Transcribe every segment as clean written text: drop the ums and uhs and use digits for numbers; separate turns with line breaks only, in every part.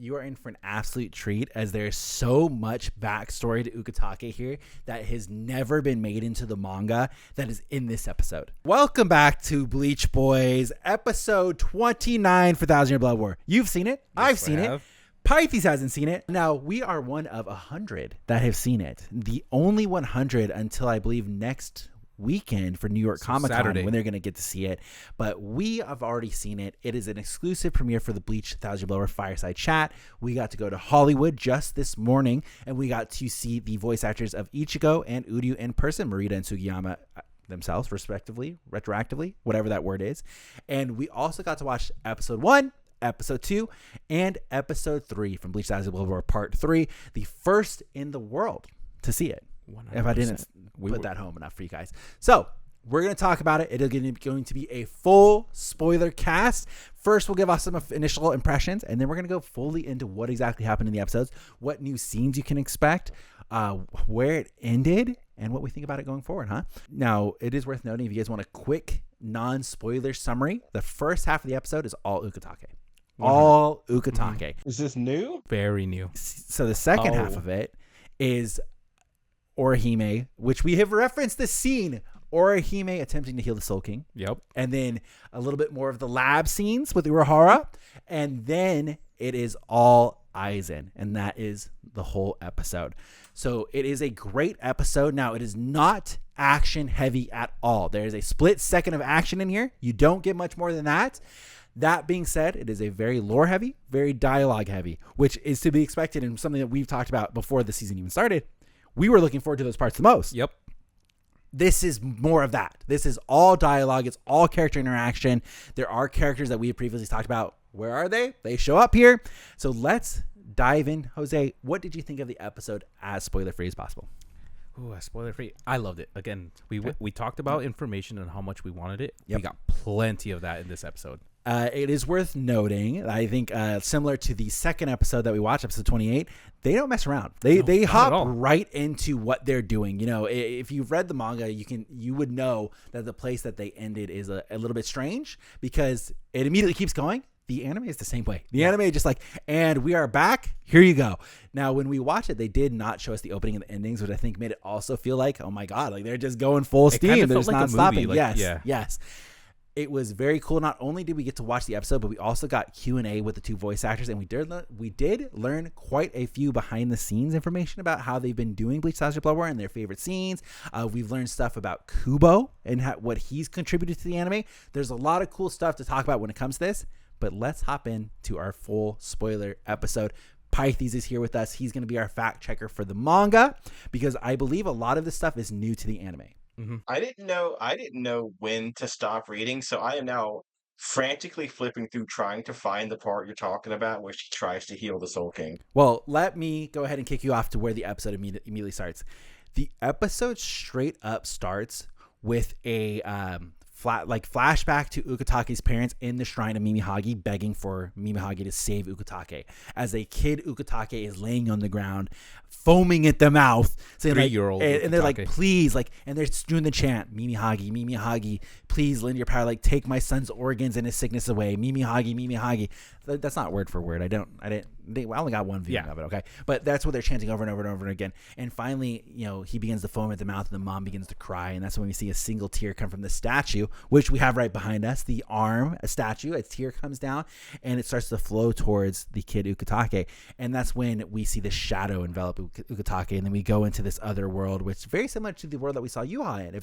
you are in for an absolute treat, as there's so much backstory to Ukitake here that has never been made into the manga that is in this episode. Welcome back to Bleach Boys, episode 29 for Thousand-Year Blood War. You've seen it. Yes, I've seen it. Pythes hasn't seen it. Now, we are one of 100 that have seen it. The only 100 until I believe next weekend for New York Comic Con when they're going to get to see it. But we have already seen it. It is an exclusive premiere for the Bleach Thousand-Year Blood War Fireside Chat. We got to go to Hollywood just this morning, and we got to see the voice actors of Ichigo and Uryu in person, Marita and Sugiyama themselves, respectively, retroactively, whatever that word is. And we also got to watch episode 1, episode 2, and episode 3 from Bleach Thousand-Year Blood War Part 3, the first in the world to see it. 100%. If I didn't put that home enough for you guys. So we're going to talk about it. It is going to be a full spoiler cast. First, we'll give us some initial impressions, and then we're going to go fully into what exactly happened in the episodes, what new scenes you can expect, where it ended, and what we think about it going forward, huh? Now, it is worth noting, if you guys want a quick non-spoiler summary, the first half of the episode is all Ukitake. All Ukitake.
Is this new?
Very new.
So the second half of it is Orihime, which we have referenced the scene, Orihime attempting to heal the Soul King.
Yep.
And then a little bit more of the lab scenes with Urahara. And then it is all Aizen. And that is the whole episode. So it is a great episode. Now, it is not action heavy at all. There is a split second of action in here. You don't get much more than that. That being said, it is a very lore heavy, very dialogue heavy, which is to be expected and something that we've talked about before the season even started. We were looking forward to those parts the most.
Yep.
This is more of that. This is all dialogue. It's all character interaction. There are characters that we have previously talked about. Where are they? They show up here. So let's dive in. Jose, what did you think of the episode as spoiler-free as possible?
Ooh, spoiler-free. I loved it. Again, we talked about information and how much we wanted it.
Yep.
We got plenty of that in this episode.
It is worth noting, I think, similar to the second episode that we watched, episode 28, they don't mess around. They hop right into what they're doing. You know, if you've read the manga, you would know that the place that they ended is a little bit strange because it immediately keeps going. The anime is the same way. The anime is just like, and we are back. Here you go. Now, when we watch it, they did not show us the opening and the endings, which I think made it also feel like, oh my God, like they're just going full steam. They're just not stopping. Like, yes. It was very cool. Not only did we get to watch the episode, but we also got Q&A with the two voice actors, and we did learn quite a few behind the scenes information about how they've been doing Bleach Thousand-Year Blood War and their favorite scenes. We've learned stuff about Kubo and what he's contributed to the anime. There's a lot of cool stuff to talk about when it comes to this, but let's hop into our full spoiler episode. Pythes is here with us. He's going to be our fact checker for the manga because I believe a lot of this stuff is new to the anime.
Mm-hmm. I didn't know when to stop reading, so I am now frantically flipping through trying to find the part you're talking about where she tries to heal the Soul King.
Well, let me go ahead and kick you off to where the episode immediately starts. The episode straight up starts with a flashback to Ukitake's parents in the shrine of Mimihagi begging for Mimihagi to save Ukitake. As a kid, Ukitake is laying on the ground, foaming at the mouth, saying
3-year-old
and they're like, please, like, and they're doing the chant, Mimihagi, Mimihagi, please lend your power, like, take my son's organs and his sickness away, Mimihagi, Mimihagi. That's not word for word. I only got one viewing of it, okay? But that's what they're chanting over and over and over again. And finally, you know, he begins to foam at the mouth and the mom begins to cry. And that's when we see a single tear come from the statue, which we have right behind us, the arm, a statue, a tear comes down and it starts to flow towards the kid Ukitake. And that's when we see the shadow envelop Ukitake. And then we go into this other world, which is very similar to the world that we saw Yuha in,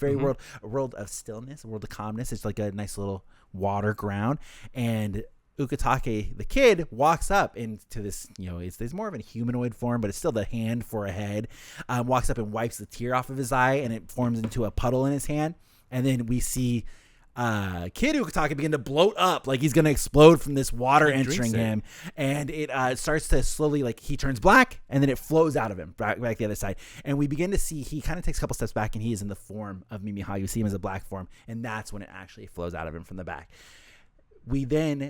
a world of stillness, a world of calmness. It's like a nice little water ground. And Ukitake, the kid, walks up into this, you know, it's more of a humanoid form, but it's still the hand for a head, walks up and wipes the tear off of his eye, and it forms into a puddle in his hand. And then we see kid Ukitake begin to bloat up, like he's going to explode from this water entering him. And it starts to slowly, like, he turns black, and then it flows out of him, back the other side. And we begin to see, he kind of takes a couple steps back, and he is in the form of Mimihagi. You see him as a black form, and that's when it actually flows out of him from the back.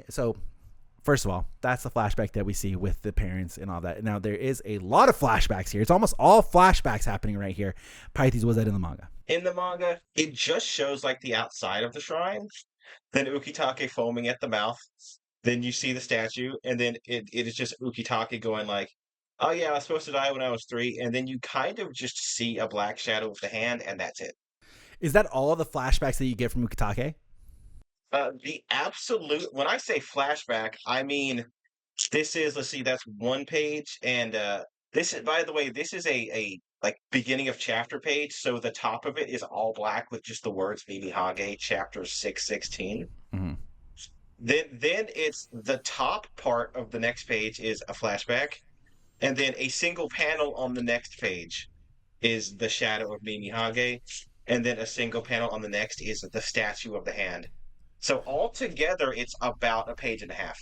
So first of all, that's the flashback that we see with the parents and all that. Now, there is a lot of flashbacks here. It's almost all flashbacks happening right here. Pythes, was that in the manga?
In the manga, it just shows like the outside of the shrine. Then Ukitake foaming at the mouth. Then you see the statue, and then it is just Ukitake going like, "Oh yeah, I was supposed to die when I was 3," and then you kind of just see a black shadow with the hand, and that's it.
Is that all the flashbacks that you get from Ukitake?
The absolute when I say flashback, I mean this is let's see, that's 1 page, and, this is by the way, this is a, like, beginning of chapter page, so the top of it is all black with just the words Mimihage, chapter 616.
Mm-hmm.
Then it's the top part of the next page is a flashback, and then a single panel on the next page is the shadow of Mimihage, and then a single panel on the next is the statue of the hand. So altogether, it's about a page and a half.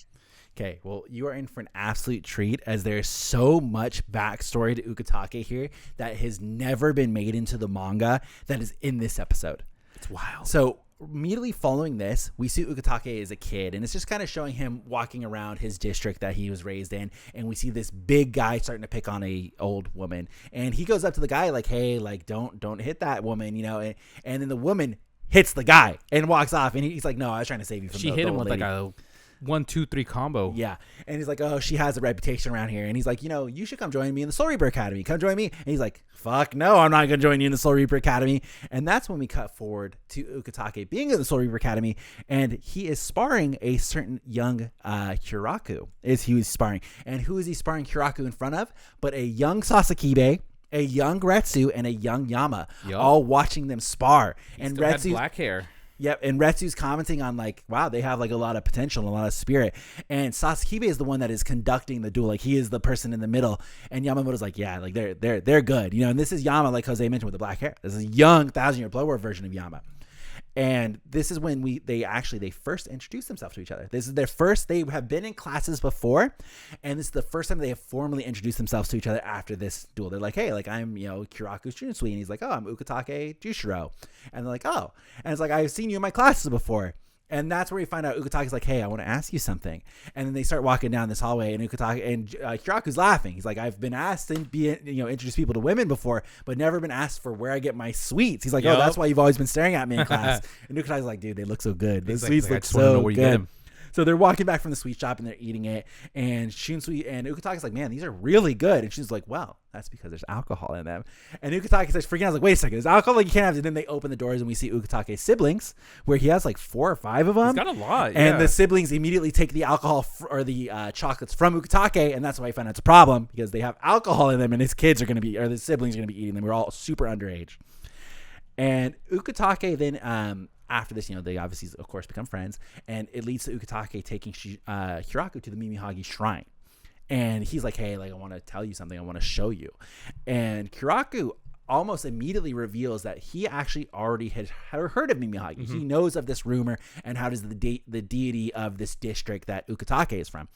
Okay, well, you are in for an absolute treat as there's so much backstory to Ukitake here that has never been made into the manga that is in this episode.
It's wild.
So immediately following this, we see Ukitake as a kid, and it's just kind of showing him walking around his district that he was raised in, and we see this big guy starting to pick on a old woman, and he goes up to the guy like, "Hey, like don't hit that woman," you know, and then the woman hits the guy and walks off, and he's like, "No, I was trying to save you from."
She hit him with like a 1, 2, 3 combo.
Yeah. And he's like, "Oh, she has a reputation around here." And he's like, "You know, you should come join me in the Soul Reaper Academy. Come join me." And he's like, "Fuck no, I'm not going to join you in the Soul Reaper Academy." And that's when we cut forward to Ukitake being in the Soul Reaper Academy. And he is sparring a certain young Kyoraku. He was sparring. And who is he sparring Kyoraku in front of? But a young Sasakibe, a young Retsu, and a young Yama.
Yep.
All watching them spar.
And Retsu had black hair.
Yep, and Retsu's commenting on like, wow, they have like a lot of potential and a lot of spirit. And Sasakibe is the one that is conducting the duel. Like he is the person in the middle. And Yamamoto's like, yeah, like they're good. You know, and this is Yama, like Jose mentioned, with the black hair. This is a young Thousand-Year Blood War version of Yama. And this is when they first introduce themselves to each other. This is their first, they have been in classes before, and this is the first time they have formally introduced themselves to each other after this duel. They're like, "Hey, like I'm, you know, Kyoraku Shunsui," and he's like, "Oh, I'm Ukitake Jushiro." And they're like, "Oh," and it's like, "I've seen you in my classes before." And that's where we find out Ukitake's like, "Hey, I want to ask you something." And then they start walking down this hallway, and Kyoraku's laughing. He's like, "I've been asked to introduce people to women before, but never been asked for where I get my sweets." He's like, "Oh, that's why you've always been staring at me in class." And Ukitake's like, "Dude, they look so good. The sweets look so good." So they're walking back from the sweet shop and they're eating it. And Shunsui and Ukitake's like, "Man, these are really good." And she's like, "Well, that's because there's alcohol in them." And Ukitake starts freaking out. I was like, "Wait a second, there's alcohol? Like you can't have it." And then they open the doors and we see Ukitake's siblings, where he has like 4 or 5 of them.
He's got a lot.
And the siblings immediately take the alcohol or the chocolates from Ukitake, and that's why I find out it's a problem because they have alcohol in them, and his siblings are going to be eating them. We're all super underage. And Ukitake then after this, you know, they obviously, of course, become friends, and it leads to Ukitake taking Kyoraku to the Mimihagi shrine. And he's like, "Hey, like I want to tell you something. I want to show you." And Kyoraku almost immediately reveals that he actually already had heard of Mimihagi. Mm-hmm. He knows of this rumor and how does the deity of this district that Ukitake is from.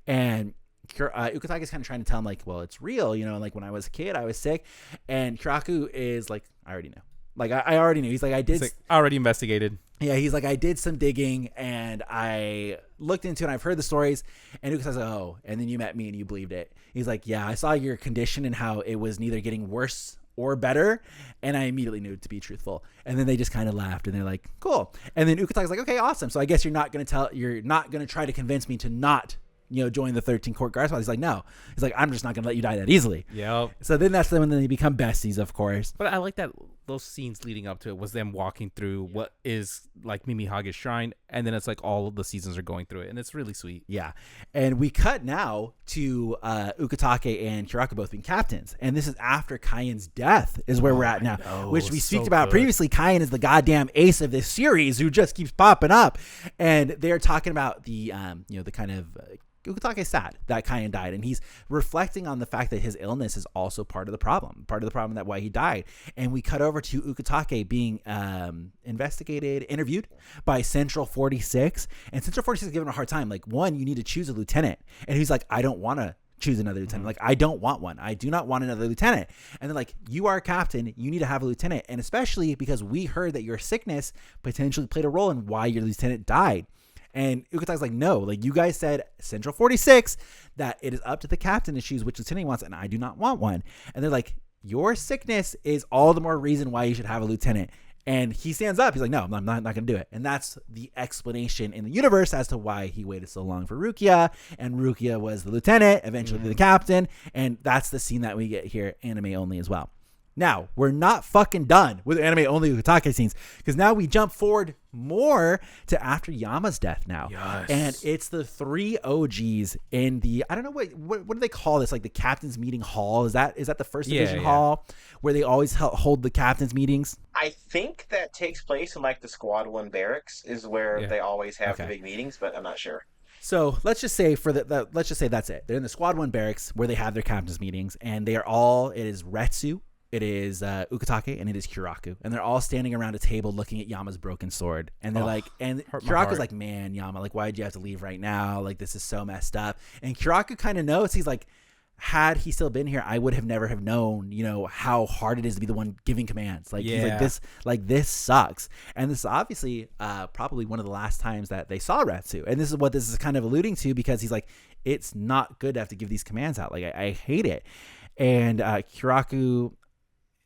And Ukitake is kind of trying to tell him, like, well, it's real, you know, like when I was a kid, I was sick. And Kyoraku is like, "I already know. Like, I already knew." He's like,
I already investigated.
Yeah, he's like, "I did some digging and I looked into it and I've heard the stories." And Ukitake's like, "Oh, and then you met me and you believed it." He's like, "Yeah, I saw your condition and how it was neither getting worse or better, and I immediately knew to be truthful." And then they just kind of laughed and they're like, "Cool." And then Ukitake's like, "Okay, awesome. So I guess you're not going to try to convince me to not, you know, join the 13 Court Guards." He's like, "No." He's like, "I'm just not going to let you die that easily."
Yep.
So then that's when they become besties, of course.
But I like that those scenes leading up to it was them walking through what is like Mimihage's shrine, and then it's like all of the seasons are going through it, and it's really sweet.
Yeah. And we cut now to Ukitake and Kyoraku both being captains. And this is after Kaien's death is where we're at now, which we speak about previously. Kaien is the goddamn ace of this series who just keeps popping up. And they're talking about the kind of Ukitake is sad that Kaien died, and he's reflecting on the fact that his illness is also part of the problem that why he died. And we cut over to Ukitake being interviewed by Central 46, and Central 46 is giving him a hard time. Like, one, you need to choose a lieutenant, and he's like, "I don't want to choose another lieutenant. Like, I don't want one. I do not want another lieutenant." And then, like, "You are a captain. You need to have a lieutenant, and especially because we heard that your sickness potentially played a role in why your lieutenant died." And Ukitake's like, "No, like you guys said, Central 46, that it is up to the captain to choose which lieutenant he wants, and I do not want one." And they're like, "Your sickness is all the more reason why you should have a lieutenant." And he stands up. He's like, no, I'm not going to do it. And that's the explanation in the universe as to why he waited so long for Rukia. And Rukia was the lieutenant, eventually the captain. And that's the scene that we get here, anime only as well. Now, we're not fucking done with anime only Ukitake scenes, because now we jump forward more to after Yama's death now.
Yes.
And it's the 3 OGs in the, I don't know, what do they call this? Like the captain's meeting hall? Is that the first division hall where they always hold the captain's meetings?
I think that takes place in like the Squad 1 barracks is where they always have the big meetings, but I'm not sure.
So let's just say let's just say that's it. They're in the Squad 1 barracks where they have their captain's meetings, and it is Retsu, it is Ukitake, and it is Kyoraku, and they're all standing around a table looking at Yama's broken sword, and they're and Kyoraku's like, man, Yama, like, why'd you have to leave right now? Like, this is so messed up. And Kyoraku kind of knows. He's like, had he still been here, I would have never have known, how hard it is to be the one giving commands. Like, he's like, this sucks. And this is obviously probably one of the last times that they saw Retsu, and this is what this is kind of alluding to, because he's like, it's not good to have to give these commands out. Like, I hate it. And Kyoraku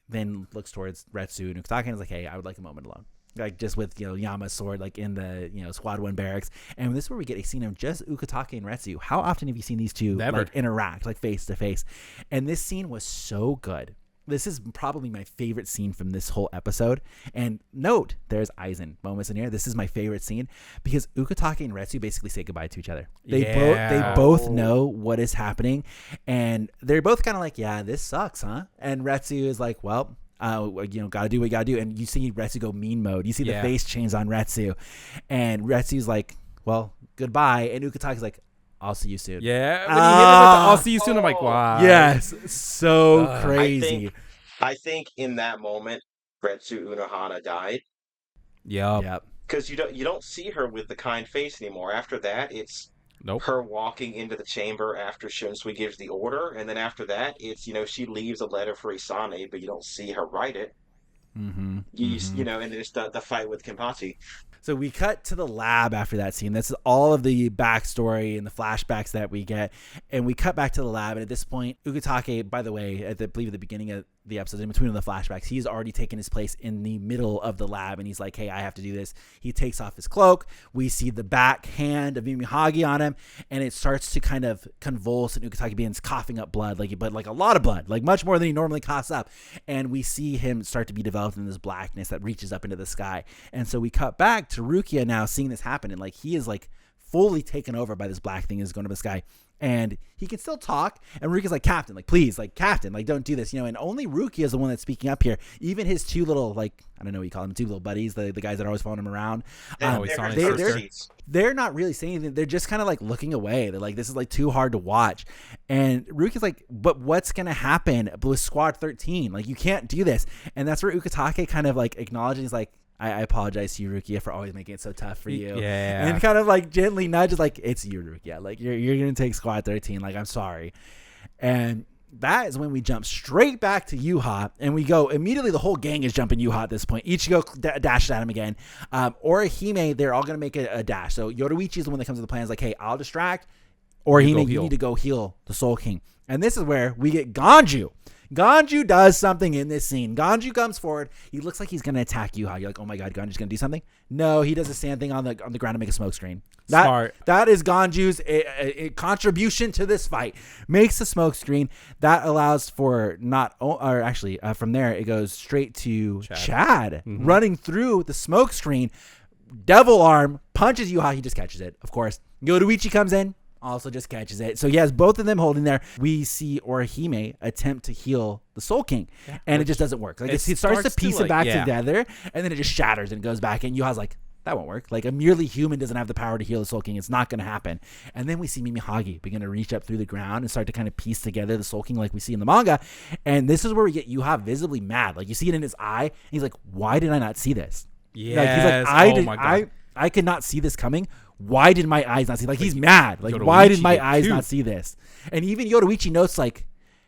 then looks towards Retsu and Ukitake and is like, hey, I would like a moment alone. Like, just with, Yama's sword, like in the, Squad 1 barracks. And this is where we get a scene of just Ukitake and Retsu. How often have you seen these two like interact, like face to face? And this scene was so good. This is probably my favorite scene from this whole episode. And note, there's Aizen moments in here. This is my favorite scene because Ukitake and Retsu basically say goodbye to each other. They both know what is happening, and they're both kind of like, yeah, this sucks, huh? And Retsu is like, well, gotta do what you gotta do. And you see Retsu go mean mode. You see the face change on Retsu, and Retsu's like, well, goodbye. And Ukitake's like, I'll see you soon.
Yeah. When you hit him with the, I'll see you soon, I'm like, wow.
Yes. So crazy.
I think in that moment, Retsu Unohana died.
Yep.
Because you don't see her with the kind face anymore. After that, it's her walking into the chamber after Shunsui gives the order. And then after that, it's, she leaves a letter for Isane, but you don't see her write it.
Mm-hmm.
And there's the fight with Kenpachi.
So we cut to the lab after that scene. This is all of the backstory and the flashbacks that we get. And we cut back to the lab. And at this point, Ukitake, by the way, I believe at the beginning of the episode, in between the flashbacks, he's already taken his place in the middle of the lab. And he's like, hey, I have to do this. He takes off his cloak. We see the back hand of Mimihagi on him. And it starts to kind of convulse. And Ukitake begins coughing up blood, but a lot of blood, like much more than he normally coughs up. And we see him start to be developed in this blackness that reaches up into the sky. And so we cut back to Rukia now seeing this happen, and he is fully taken over by this black thing is going to the sky, and he can still talk, and Rukia's like, Captain, please, Captain, don't do this, and only Rukia is the one that's speaking up here. Even his two little, I don't know what you call them, two little buddies, the guys that are always following him around, they're not really saying anything. They're just kind of looking away. They're like, this is too hard to watch. And Rukia's like, but what's gonna happen with Squad 13? You can't do this. And that's where Ukitake kind of acknowledges, he's like, I apologize to you, Rukia, for always making it so tough for you.
Yeah.
And kind of gently nudges, it's you, Rukia. You're going to take Squad 13. I'm sorry. And that is when we jump straight back to Yuha, and we go immediately. The whole gang is jumping Yuha at this point. Ichigo dashes at him again. Orihime, they're all going to make a dash. So Yoruichi is the one that comes to the plan. Is like, hey, I'll distract. Orihime, you need to go heal the Soul King. And this is where we get Ganju. Ganju does something in this scene. Ganju comes forward. He looks like he's going to attack Yuha. You're like, oh my God, Ganju's going to do something? No, he does a sand thing on the ground to make a smoke screen.
Smart.
That is Ganju's a contribution to this fight. Makes a smoke screen that allows for from there it goes straight to Chad running through the smoke screen. Devil arm punches Yuha. He just catches it. Of course, Yoruichi comes in. Also just catches it. So he has both of them holding there. We see Orihime attempt to heal the Soul King, and it just doesn't work. It starts to piece it back together, and then it just shatters and goes back. And Yuha's like, that won't work. A merely human doesn't have the power to heal the Soul King. It's not going to happen. And then we see Mimihagi begin to reach up through the ground and start to kind of piece together the Soul King like we see in the manga. And this is where we get Yuha visibly mad. You see it in his eye. And he's like, why did I not see this?
Yes.
He's like, I could not see this coming. Why did my eyes not see? He's mad. Why did my eyes not see this? And even Yoruichi notes,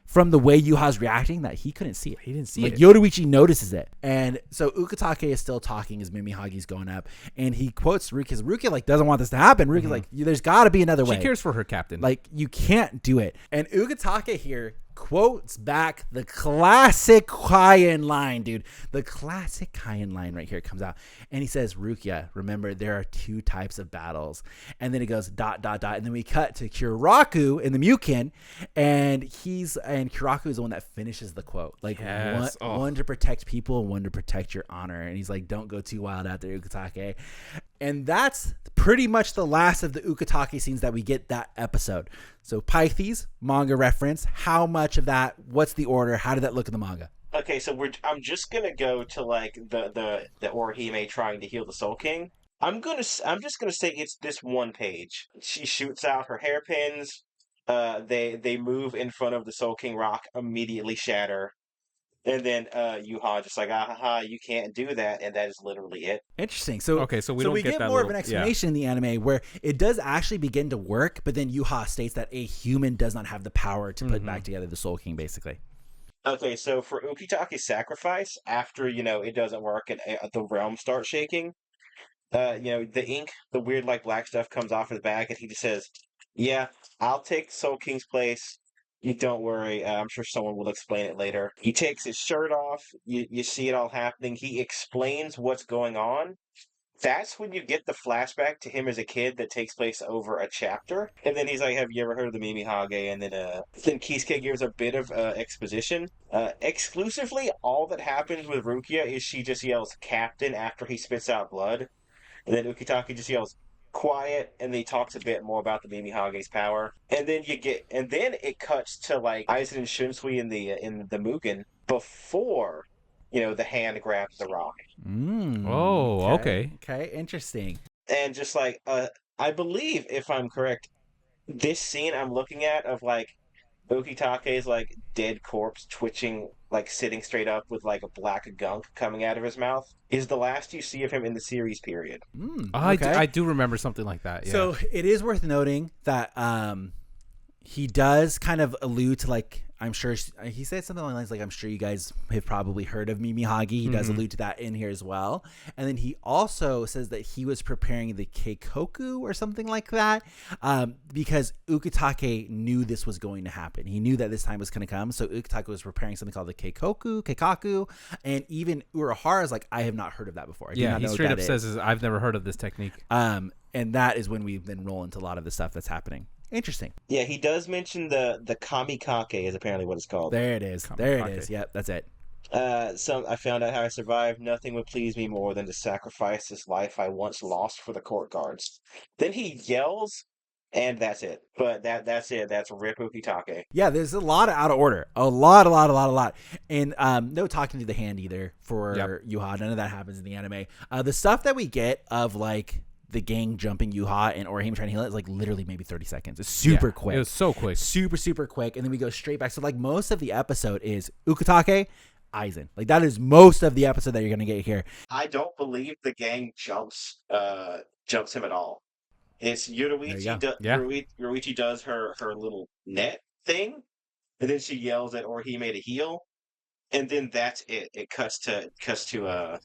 from the way Yuha's reacting, that he couldn't see it.
He didn't see it.
Yoruichi notices it. And so Ukitake is still talking as Mimihagi's going up. And he quotes Rukia. Rukia, doesn't want this to happen. Rukia's like, there's got to be another way.
She cares for her captain.
You can't do it. And Ukitake here quotes back the classic Kaiyan line, dude. The classic Kaiyan line right here comes out. And he says, Rukia, remember, there are 2 types of battles. And then it goes ... And then we cut to Kyoraku in the Mukin. And Kyoraku is the one that finishes the quote. Like,
Yes.
one to protect people, one to protect your honor. And he's like, don't go too wild out there, Ukitake. And that's pretty much the last of the Ukitake scenes that we get that episode. So Pythes, manga reference. How much of that? What's the order? How did that look in the manga?
Okay, so I'm just gonna go to like the Orihime trying to heal the Soul King. I'm just gonna say it's this one page. She shoots out her hairpins. They move in front of the Soul King rock, immediately shatter. And then Yuha just like, you can't do that, and that is literally it.
Interesting. So
we don't
we
get
get
that
more of
little-
an explanation in the anime where it does actually begin to work, but then Yuha states that a human does not have the power to put back together the Soul King, basically.
Okay, so for Ukitake's sacrifice, after it doesn't work and the realm starts shaking, the ink, the weird like black stuff comes off his back, and he just says, "Yeah, I'll take Soul King's place. You don't worry. I'm sure someone will explain it later." He takes his shirt off. You see it all happening. He explains what's going on. That's when you get the flashback to him as a kid that takes place over a chapter. And then he's like, have you ever heard of the Mimihage? And then Kisuke gives a bit of exposition. Exclusively, all that happens with Rukia is she just yells "Captain" after he spits out blood. And then Ukitake just yells "quiet," and then he talks a bit more about the Mimihage's power. And then it cuts to like Aizen and Shunsui in the Mugen before the hand grabs the rock.
Okay.
Okay, interesting.
And just like I believe, if I'm correct, this scene I'm looking at of like Ukitake's like dead corpse twitching, like sitting straight up with like a black gunk coming out of his mouth, is the last you see of him in the series period.
Okay.
I do remember something like that. Yeah.
So it is worth noting that he does kind of allude to, like, I'm sure he said something along the lines like, I'm sure you guys have probably heard of Mimihagi. He does allude to that in here as well. And then he also says that he was preparing the Keikoku or something like that, because Ukitake knew this was going to happen. He knew that this time was going to come. So Ukitake was preparing something called the Keikaku. And even Urahara's like, I have not heard of that before.
He straight up says, I've never heard of this technique.
And that is when we then roll into a lot of the stuff that's happening. Interesting.
Yeah, he does mention the kamikake is apparently what it's called.
There it is.
Kamikake.
There it is. Yep, that's it.
I found out how I survived. Nothing would please me more than to sacrifice this life I once lost for the court guards. Then he yells, and that's it. But that's it. That's Rip Ukitake.
Yeah, there's a lot of out of order. A lot. And no talking to the hand either for Yuha. None of that happens in the anime. The stuff that we get of like the gang jumping Yuha and Orihime trying to heal it is like literally maybe 30 seconds. It's super quick.
It was so quick.
Super quick. And then we go straight back. So like most of the episode is Ukitake, Aizen. Like that is most of the episode that you're going to get here.
I don't believe the gang jumps him at all. It's Yoruichi. Yoruichi does her little net thing, and then she yells at Orihime to heal, and then that's it. It cuts to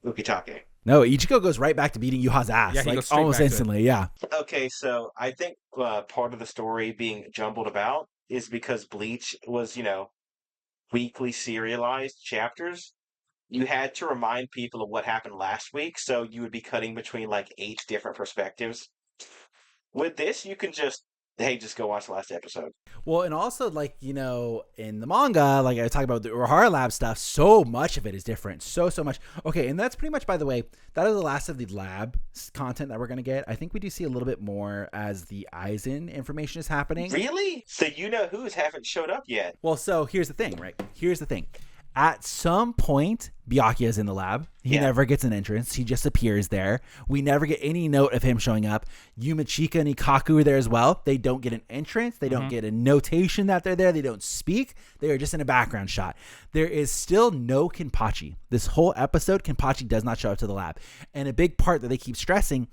Ukitake.
No, Ichigo goes right back to beating Yuha's ass,
Yeah, he
like
goes straight
almost
back to
instantly. Yeah.
Okay, so I think part of the story being jumbled about is because Bleach was, weekly serialized chapters. You had to remind people of what happened last week, so you would be cutting between like 8 different perspectives. With this, you can just go watch the last episode.
Well, and also, like, in the manga, like I talk about the Urahara Lab stuff, so much of it is different. So much. Okay, and that's pretty much, by the way, that is the last of the lab content that we're going to get. I think we do see a little bit more as the Aizen information is happening.
Really? So you-know-who's haven't showed up yet?
Well, so here's the thing, right? At some point, Byakuya is in the lab. He never gets an entrance. He just appears there. We never get any note of him showing up. Yumichika and Ikaku are there as well. They don't get an entrance. They don't get a notation that they're there. They don't speak. They are just in a background shot. There is still no Kenpachi. This whole episode, Kenpachi does not show up to the lab. And a big part that they keep stressing,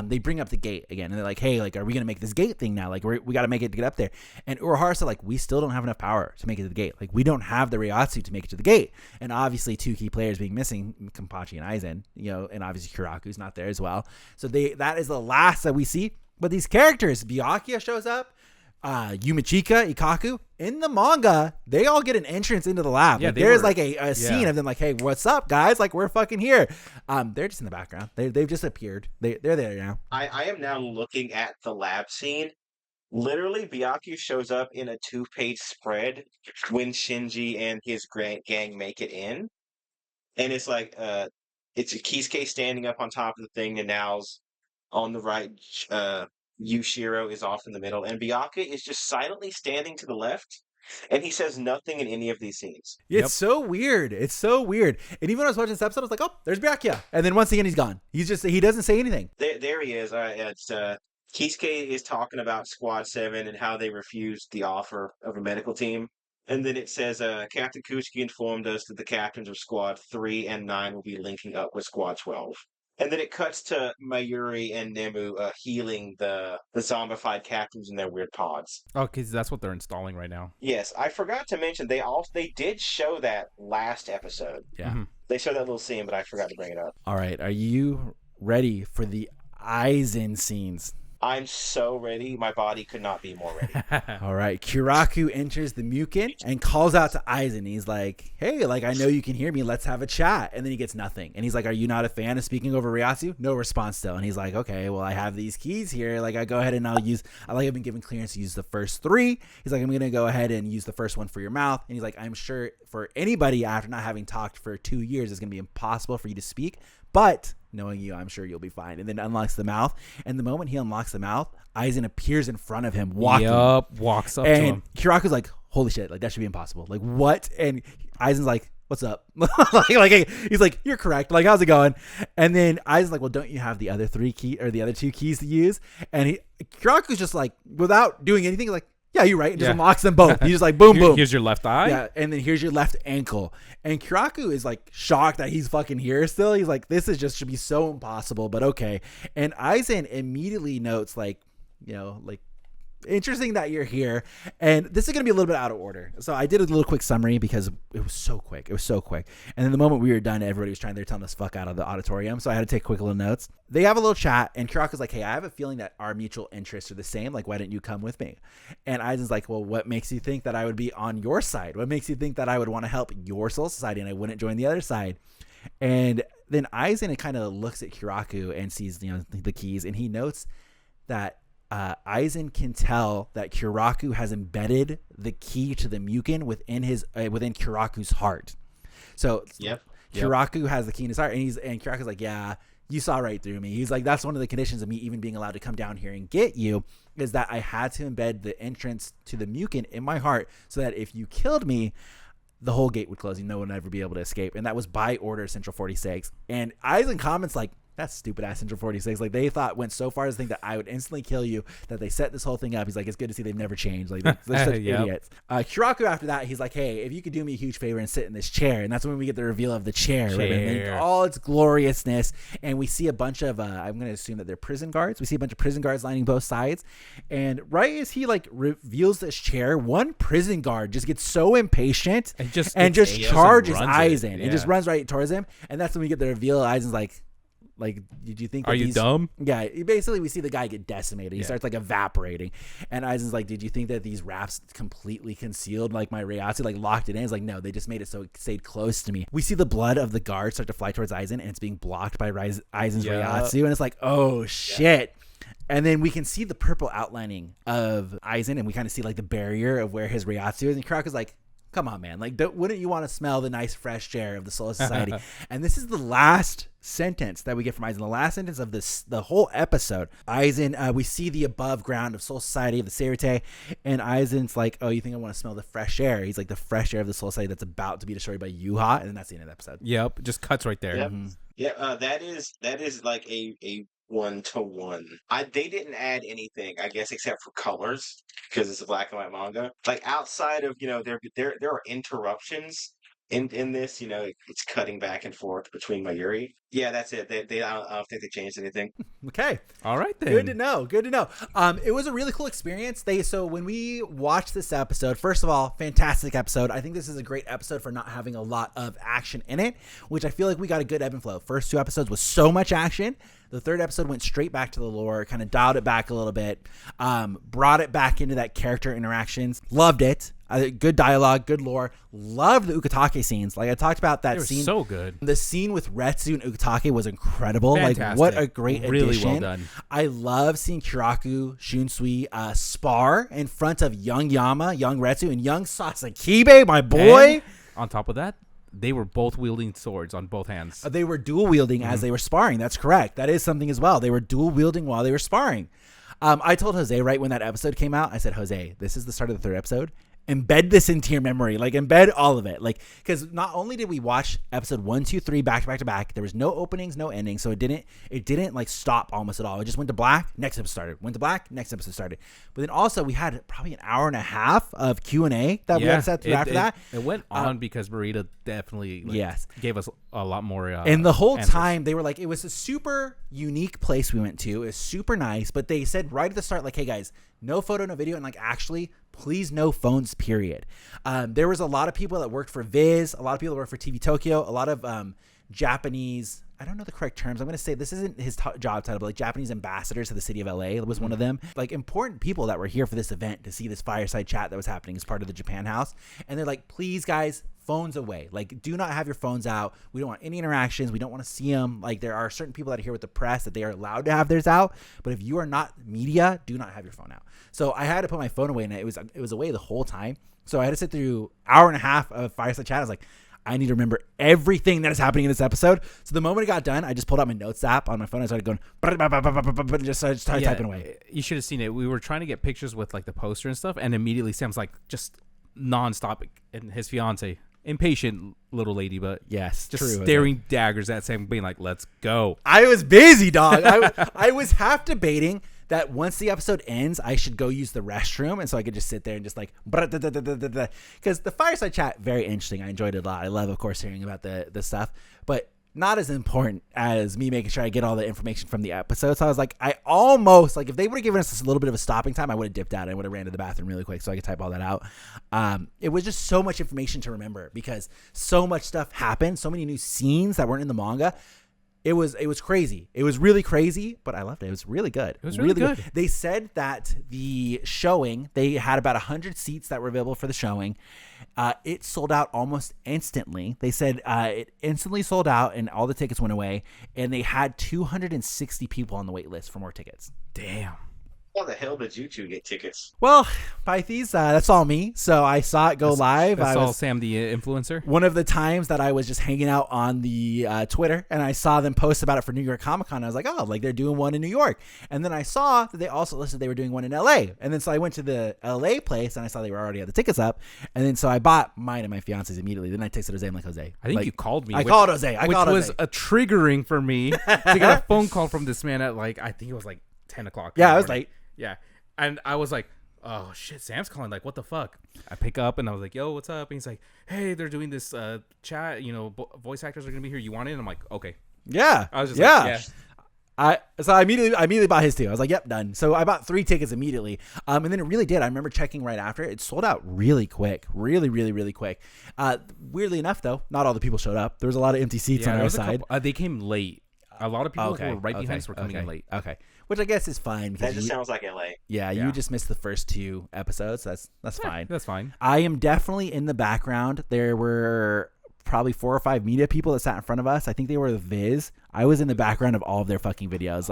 they bring up the gate again. And they're like, hey, like, are we going to make this gate thing now? Like, we got to make it to get up there. And Urahara said, like, we still don't have enough power to make it to the gate. Like, we don't have the Ryatsu to make it to the gate. And obviously, 2 key players being missing, Kenpachi and Aizen, and obviously Kyoraku's not there as well. So that is the last that we see. But these characters, Byakuya shows up. Yumichika, Ikaku, in the manga, they all get an entrance into the lab.
Yeah,
Like,
they
there's
were-
like a scene of them like, hey, what's up, guys? Like, we're fucking here. They're just in the background. They've just appeared. They're there now.
I am now looking at the lab scene. Literally, Byaku shows up in a 2-page spread when Shinji and his gang make it in. And it's like, it's a Kisuke standing up on top of the thing, and Now's on the right, Yushiro is off in the middle, and Byaku is just silently standing to the left, and he says nothing in any of these scenes.
It's so weird. It's so weird. And even when I was watching this episode, I was like, oh, there's Byakuya. And then once again, he's gone. He doesn't say anything.
There he is. It's Kisuke is talking about Squad 7 and how they refused the offer of a medical team. And then it says, Captain Kuchiki informed us that the captains of Squad 3 and 9 will be linking up with Squad 12. And then it cuts to Mayuri and Nemu healing the zombified captains in their weird pods.
Oh, because that's what they're installing right now.
Yes, I forgot to mention they did show that last episode.
Yeah.
Mm-hmm.
They showed that little scene, but I forgot to bring it up.
All right. Are you ready for the Aizen scenes?
I'm so ready. My body could not be more ready.
All right. Kyoraku enters the Mukin and calls out to Aizen. He's like, hey, like, I know you can hear me. Let's have a chat. And then he gets nothing. And he's like, are you not a fan of speaking over Ryatsu? No response still. And he's like, okay, well, I have these keys here. Like, I go ahead and I've been given clearance to use the first 3. He's like, I'm going to go ahead and use the first one for your mouth. And he's like, I'm sure for anybody after not having talked for 2 years, it's going to be impossible for you to speak. But knowing you, I'm sure you'll be fine. And then unlocks the mouth. And the moment he unlocks the mouth, Aizen appears in front of him, walking.
Walks up to
And
him.
Kyoraku's like, holy shit, like, that should be impossible. Like, what? And Aizen's like, what's up? like, he's like, you're correct. Like, how's it going? And then Aizen's like, well, don't you have the other 3 key or the other 2 keys to use? And Kyoraku's just like, without doing anything, like, yeah, you're right. And just unlocks them both. He's just like, boom, boom.
Here's your left eye.
Yeah, and then here's your left ankle. And Kyoraku is like shocked that he's fucking here still. He's like, this is just should be so impossible, but okay. And Aizen immediately notes, like, like, interesting that you're here. And this is going to be a little bit out of order. So I did a little quick summary because it was so quick. And then the moment we were done, everybody was they're telling us fuck out of the auditorium. So I had to take quick little notes. They have a little chat and Kyoraku's like, hey, I have a feeling that our mutual interests are the same. Like, why didn't you come with me? And Aizen's like, well, what makes you think that I would be on your side? What makes you think that I would want to help your soul society and I wouldn't join the other side? And then Aizen kind of looks at Kyoraku and sees, the keys, and he notes that Aizen can tell that Kyoraku has embedded the key to the Mukin within Kyoraku's heart. So Kyoraku has the key in his heart, and Kyoraku's like, yeah, you saw right through me. He's like, that's one of the conditions of me even being allowed to come down here and get you, is that I had to embed the entrance to the Mukin in my heart so that if you killed me, the whole gate would close and no one would ever be able to escape. And that was by order of Central 46. And Aizen comments like, that's stupid ass Central 46. Like, they went so far as to think that I would instantly kill you, that they set this whole thing up. He's like, it's good to see they've never changed. Like, they're such idiots. Kyoraku after that, he's like, hey, if you could do me a huge favor and sit in this chair. And that's when we get the reveal of the chair. Right? And all its gloriousness. And we see a bunch of, I'm going to assume that they're prison guards. We see a bunch of prison guards lining both sides. And right as he like reveals this chair, one prison guard just gets so impatient and just charges Aizen. And just runs right towards him. And that's when we get the reveal. Aizen's like, did you think?
Are you dumb?
Yeah, basically we see the guy get decimated. He starts like evaporating, and Aizen's like, did you think that these wraps completely concealed like my Ryatsu, like locked it in? He's like, no, they just made it so it stayed close to me. We see the blood of the guard start to fly towards Aizen, and it's being blocked by Aizen's Ryatsu, and it's like, oh shit. And then we can see the purple outlining of Aizen, and we kind of see like the barrier of where his Ryatsu is, and Kyoraku's like, come on, man. Like, wouldn't you want to smell the nice fresh air of the Soul Society? And this is the last sentence that we get from Aizen. The last sentence of the whole episode. Aizen, we see the above ground of Soul Society of the Seirite, and Aizen's like, oh, you think I want to smell the fresh air? He's like, the fresh air of the Soul Society that's about to be destroyed by Yuha, and then that's the end of the episode.
Yep, just cuts right there.
Yep. Yeah, that is like a 1-to-1. They didn't add anything, I guess, except for colors, because it's a black and white manga. Like, outside of, there are interruptions in this. It's cutting back and forth between Mayuri. Yeah, that's it. I don't think they changed anything.
Okay.
All right then.
Good to know. Good to know. It was a really cool experience. So when we watched this episode, first of all, fantastic episode. I think this is a great episode for not having a lot of action in it, which I feel like we got a good ebb and flow. First 2 episodes was so much action. The 3rd episode went straight back to the lore, kind of dialed it back a little bit, brought it back into that character interactions. Loved it. Good dialogue, good lore. Loved the Ukitake scenes. Like I talked about that scene.
So good.
The scene with Retsu and Ukitake was incredible.
Fantastic.
Like what a great
really
addition.
Well done.
I love seeing Kyoraku, Shunsui spar in front of young Yama, young Retsu, and young Sasakibe, my boy.
And on top of that, they were both wielding swords on both hands.
They were dual wielding as they were sparring. That's correct. That is something as well. They were dual wielding while they were sparring. I told Jose right when that episode came out, I said, Jose, this is the start of the 3rd episode. Embed this into your memory, like embed all of it, like because not only did we watch episode 1, 2, 3 back to back to back, there was no openings, no endings, so it didn't like stop almost at all. It just went to black, next episode started, went to black, next episode started. But then also we had probably an hour and a half of Q&A that we had to set through after that.
It went on because Marita definitely gave us a lot more.
And the whole
answers.
time they were like, it was a super unique place we went to. It was super nice, but they said right at the start, like, hey guys, no photo, no video, and like actually, please no phones, period. There was a lot of people that worked for Viz, a lot of people that worked for TV Tokyo, a lot of Japanese, I don't know the correct terms. I'm going to say this isn't his job title, but like Japanese ambassadors to the city of LA was one of them. Like important people that were here for this event to see this fireside chat that was happening as part of the Japan House. And they're like, please guys, phones away. Like do not have your phones out. We don't want any interactions. We don't want to see them. Like there are certain people that are here with the press that they are allowed to have theirs out. But if you are not media, do not have your phone out. So I had to put my phone away and it was away the whole time. So I had to sit through hour and a half of fireside chat. I was like, I need to remember everything that is happening in this episode. So the moment it got done, I just pulled out my notes app on my phone. I started going, just started typing away.
You should have seen it. We were trying to get pictures with like the poster and stuff, and immediately Sam's like just nonstop, and his fiance, impatient little lady, but
yes,
just
true,
staring daggers at Sam, being like, "Let's go."
I was busy, dog. I was half debating that once the episode ends, I should go use the restroom, and so I could just sit there and just like, because the fireside chat, very interesting. I enjoyed it a lot. I love, of course, hearing about the stuff, but not as important as me making sure I get all the information from the episode. So I was like, I almost, like, if they would have given us a little bit of a stopping time, I would have dipped out. I would have ran to the bathroom really quick so I could type all that out. It was just so much information to remember because so much stuff happened, so many new scenes that weren't in the manga. It was crazy. It was really crazy, but I loved it. It was really good.
It was really good.
They said that the showing, they had about 100 seats that were available for the showing. It sold out almost instantly. They said it instantly sold out and all the tickets went away. And they had 260 people on the wait list for more tickets.
Damn.
How the hell did you two get tickets?
Well, Pythes, that's all me. So I saw it go live.
That's
I
all
was
Sam, the influencer.
one of the times that I was just hanging out on the Twitter and I saw them post about it for New York Comic Con. I was like, oh, like they're doing one in New York. And then I saw that they also listed they were doing one in LA. And then so I went to the LA place and I saw they were already had the tickets up. And then so I bought mine and my fiance's immediately. Then I texted Jose. I'm like, Jose.
I think
like,
you called me.
I called Jose.
Which was a triggering for me to get a phone call from this man at like, I think it was like 10 o'clock.
Yeah, I was late.
Yeah. And I was like, oh shit, Sam's calling. Like, what the fuck? I pick up and I was like, yo, what's up? And he's like, hey, they're doing this chat. You know, voice actors are gonna be here. You want it? And I'm like, okay.
Yeah.
I was just like, yeah.
I immediately bought his too. I was like, yep, done. So I bought 3 tickets immediately. And then it really did. I remember checking right after it sold out really quick, really, really, really quick. Weirdly enough, though, not all the people showed up. There was a lot of empty seats on our side.
They came late. A lot of people who were right behind us were coming in late.
Okay. Which I guess is fine. Because
that just sounds like LA.
Yeah, you just missed the first 2 episodes. That's fine.
That's fine.
I am definitely in the background. There were probably 4 or 5 media people that sat in front of us. I think they were the Viz. I was in the background of all of their fucking videos.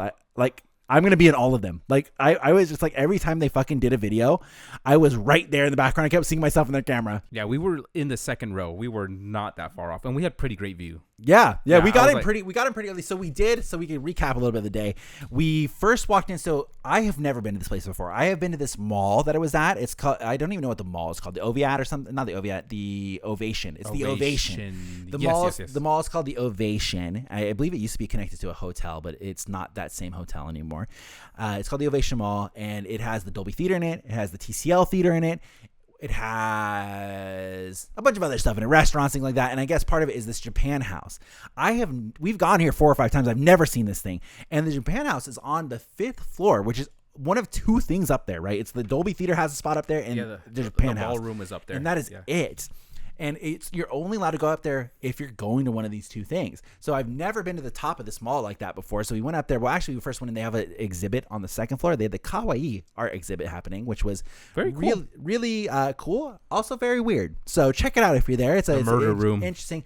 I'm going to be in all of them. Like, I was just like, every time they fucking did a video, I was right there in the background. I kept seeing myself in their camera.
Yeah, we were in the second row. We were not that far off. And we had pretty great view.
Yeah, we got in pretty early. So we can recap a little bit of the day. We first walked in. So I have never been to this place before. I have been to this mall that it was at. It's called, I don't even know what the mall is called. The Oviat or something. Not the Oviat, the Ovation. It's the Ovation. The mall is called the Ovation. I believe it used to be connected to a hotel, but it's not that same hotel anymore. It's called the Ovation Mall, and it has the Dolby Theater in it. It has the TCL Theater in it. it has a bunch of other stuff in it, restaurants, things like that. And I guess part of it is this Japan house. We've gone here 4 or 5 times. I've never seen this thing. And the Japan house is on the 5th floor, which is one of 2 things up there, right? It's the Dolby Theater has a spot up there, and the Japan house.
The ballroom is up there.
And that is it. And you're only allowed to go up there if you're going to one of these 2 things. So I've never been to the top of this mall like that before. So we went up there. Well, actually, we first went in. They have an exhibit on the 2nd floor. They had the Kawaii art exhibit happening, which was
very cool.
Really cool. Also very weird. So check it out if you're there. It's a
murder room.
Interesting.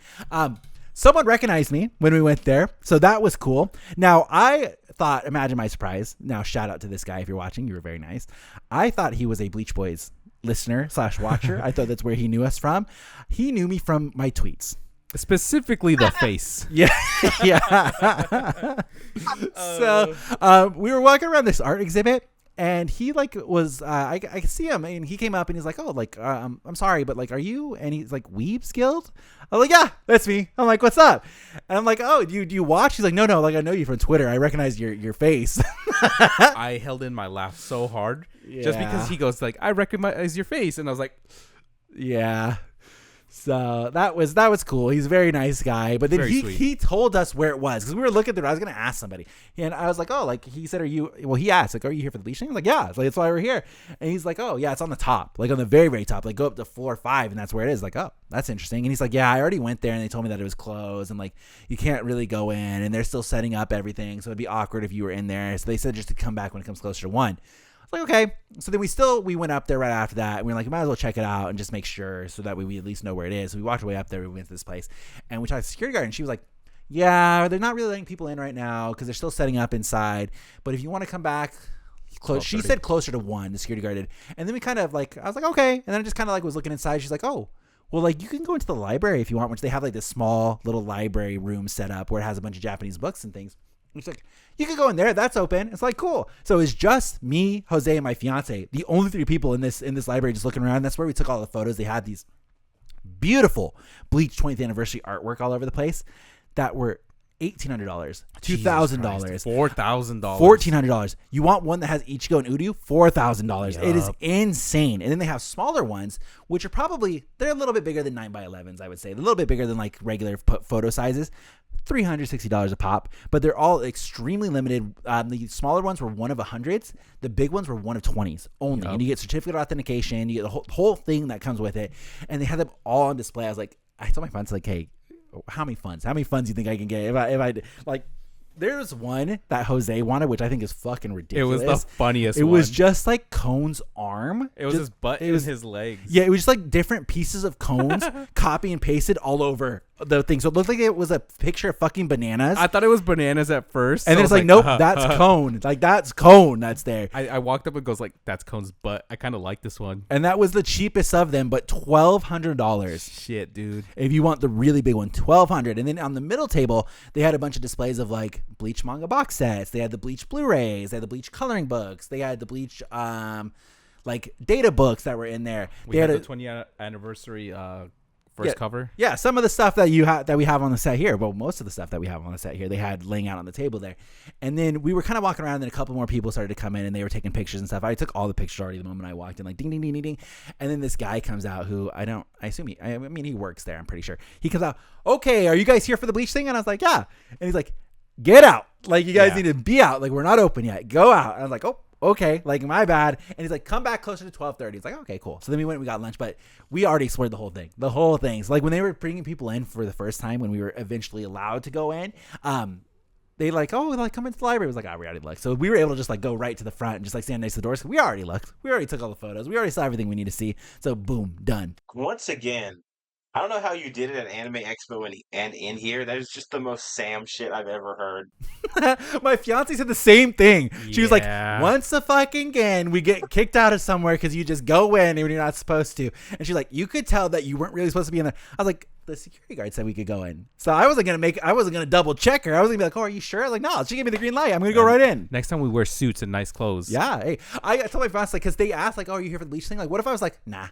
Someone recognized me when we went there, so that was cool. Now, I thought, imagine my surprise. Now, shout out to this guy if you're watching. You were very nice. I thought he was a Bleach Boys listener / watcher. I thought that's where he knew us from. He knew me from my tweets.
Specifically the face.
Yeah. So we were walking around this art exhibit, and he was I could see him, and he came up and he's like, oh, I'm sorry, but are you? And he's like, Weebs Guild? I'm like, yeah, that's me. I'm like, what's up? And I'm like, oh, do you watch? He's like, no, I know you from Twitter. I recognize your face.
I held in my laugh so hard just because he goes I recognize your face, and I was like,
yeah. So that was cool. He's a very nice guy. But then he told us where it was, because we were looking through it. I was going to ask somebody. And I was like, oh, he said, he asked, are you here for the Bleach thing? I'm like, yeah. It's that's why we're here. And he's like, oh, yeah, it's on the top, on the very, very top. Go up to floor 5, and that's where it is. Oh, that's interesting. And he's like, yeah, I already went there, and they told me that it was closed, and you can't really go in, and they're still setting up everything. So it'd be awkward if you were in there. So they said just to come back when it comes closer to 1. I was like, okay. So then we went up there right after that, and we were like, we might as well check it out and just make sure, so that way we at least know where it is. So we walked our way up there. We went to this place, and we talked to the security guard, and she was like, yeah, they're not really letting people in right now because they're still setting up inside. But if you want to come back, she said closer to 1, the security guard did. And then we kind of I was like, okay. And then I just kind of was looking inside. She's like, oh, well, you can go into the library if you want, which they have this small little library room set up where it has a bunch of Japanese books and things. It's like, you can go in there. That's open. It's cool. So it's just me, Jose, and my fiance, the only 3 people in this library just looking around. That's where we took all the photos. They had these beautiful Bleach 20th anniversary artwork all over the place that were $1,800, $2,000,
$4,000,
$1,400. You want one that has Ichigo and Uryu? $4,000.
Yep.
It is insane. And then they have smaller ones, which are they're a little bit bigger than 9x11s, I would say. A little bit bigger than regular photo sizes. $360 a pop, but they're all extremely limited. The smaller ones were 1 of 100s. The big ones were 1 of 20s only. Yep. And you get certificate of authentication. You get the whole thing that comes with it. And they had them all on display. I was like, I told my friends, hey, how many funds do you think I can get if I there's one that Jose wanted, which I think is fucking ridiculous.
It was the funniest one.
It was just Kone's arm.
It was his butt and his legs.
Yeah, it was just different pieces of Kone's copy and pasted all over the thing. So it looked like it was a picture of fucking bananas.
I thought it was bananas at first.
And then it's nope, that's Kone. That's Kone that's there.
I walked up and goes that's Kone's butt. I kind of like this one.
And that was the cheapest of them, but $1,200.
Shit, dude.
If you want the really big one, $1,200. And then on the middle table, they had a bunch of displays of Bleach manga box sets. They had the Bleach Blu-rays. They had the Bleach coloring books. They had the Bleach data books that were in there.
They had the 20th anniversary first cover.
Yeah, some of the stuff that we have on the set here. Well, most of the stuff that we have on the set here, they had laying out on the table there. And then we were kind of walking around, and a couple more people started to come in, and they were taking pictures and stuff. I took all the pictures already the moment I walked in, ding, ding, ding, ding, ding. And then this guy comes out who I assume he works there. I'm pretty sure. He comes out, okay, are you guys here for the Bleach thing? And I was like, yeah. And he's like, get out. You guys need to be out. We're not open yet. Go out. And I was like, oh, okay. My bad. And he's like, come back closer to 12:30. He's like, okay, cool. So then we went and we got lunch, but we already explored the whole thing. So when they were bringing people in for the first time, when we were eventually allowed to go in, they come into the library. It was we already looked. So we were able to just go right to the front and just stand next to the doors. We already looked. We already took all the photos. We already saw everything we need to see. So boom, done.
Once again, I don't know how you did it at Anime Expo and in here. That is just the most Sam shit I've ever heard.
My fiance said the same thing. She was like, once again, we get kicked out of somewhere because you just go in when you're not supposed to. And she's like, you could tell that you weren't really supposed to be in there. I was like, the security guard said we could go in. So I wasn't gonna double check her. I was gonna be like, oh, are you sure? I was like, no, she gave me the green light. I'm gonna go right in.
Next time we wear suits and nice clothes.
Yeah. Hey, I told my fiance, because they asked oh, are you here for the Bleach thing? What if I was like, nah.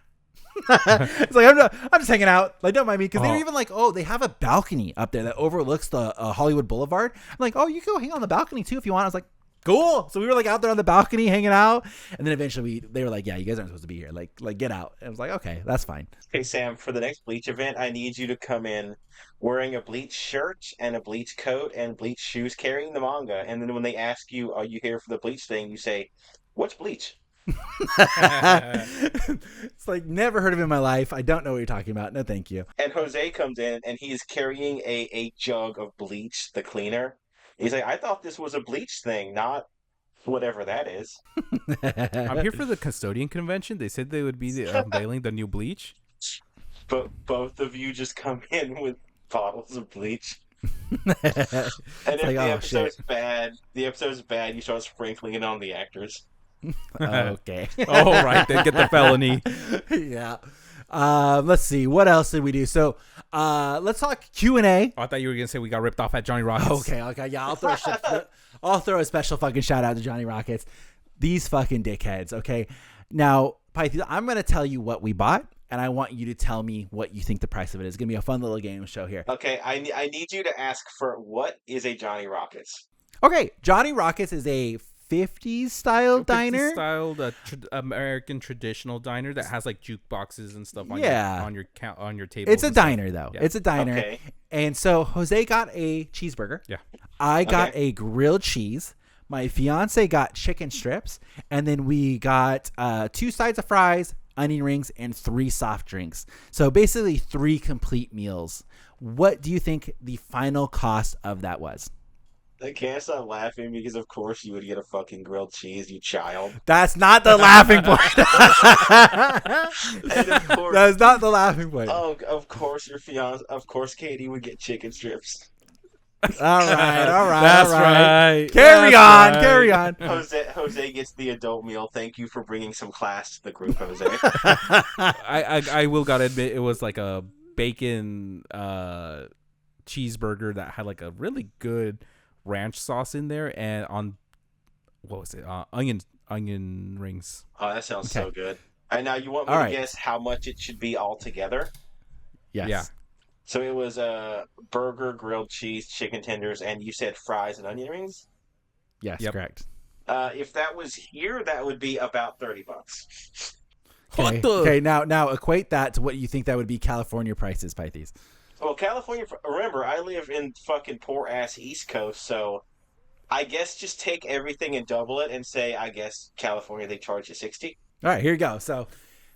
It's I'm just hanging out. Don't mind me. Because they were even oh, they have a balcony up there that overlooks the Hollywood Boulevard. I'm like, oh, you can go hang on the balcony too if you want. I was like, cool. So we were like out there on the balcony hanging out, and then eventually they were like, yeah, you guys aren't supposed to be here. Like get out. And I was like, okay, that's fine.
Hey, Sam, for the next Bleach event, I need you to come in wearing a Bleach shirt and a Bleach coat and Bleach shoes carrying the manga. And then when they ask you, are you here for the Bleach thing, you say, what's Bleach?
It's like, never heard of it in my life. I don't know what you're talking about. No, thank you.
And Jose comes in and he's carrying a jug of bleach, the cleaner. He's like, I thought this was a bleach thing, not whatever that is.
I'm here for the custodian convention. They said they would be unveiling the new bleach.
But both of you just come in with bottles of bleach. And if
like,
the
oh,
episode's
shit.
bad, you start sprinkling it on the actors.
Okay.
Oh, right. They get the felony.
Yeah. Let's see. What else did we do? So let's talk Q&A.
Oh, I thought you were going to say we got ripped off at Johnny Rockets.
Okay. Yeah, I'll throw a special fucking shout out to Johnny Rockets. These fucking dickheads, okay? Now, Python, I'm going to tell you what we bought, and I want you to tell me what you think the price of it is. It's going to be a fun little game show here.
Okay, I need you to ask for what is a Johnny Rockets?
Okay, Johnny Rockets is a 50s style diner.
50s style, American traditional diner that has like jukeboxes and stuff on your table.
It's a diner though.
Yeah.
It's a diner.
Okay.
And so Jose got a cheeseburger.
Yeah.
I got a grilled cheese. My fiance got chicken strips, and then we got 2 sides of fries, onion rings, and 3 soft drinks. So basically 3 complete meals. What do you think the final cost of that was?
I can't stop laughing because, of course, you would get a fucking grilled cheese, you child.
That's not the laughing point.
And of course,
That's not the laughing point.
oh, of course, Katie would get chicken strips.
All right.
That's right.
Carry on.
Jose gets the adult meal. Thank you for bringing some class to the group, Jose.
I will gotta admit it was like a bacon cheeseburger that had like a really good ranch sauce in there, and on what was it? Onion rings.
Oh, that sounds so good. And now you want me to guess how much it should be altogether?
Yes.
Yeah.
So it was a burger, grilled cheese, chicken tenders, and you said fries and onion rings?
Yes, correct.
If that was here, that would be about $30.
Okay, now equate that to what you think that would be California prices, Pythes.
Well, California, remember, I live in fucking poor-ass East Coast, so I guess just take everything and double it and say, I guess, California, they charge you $60.
All right, here you go. So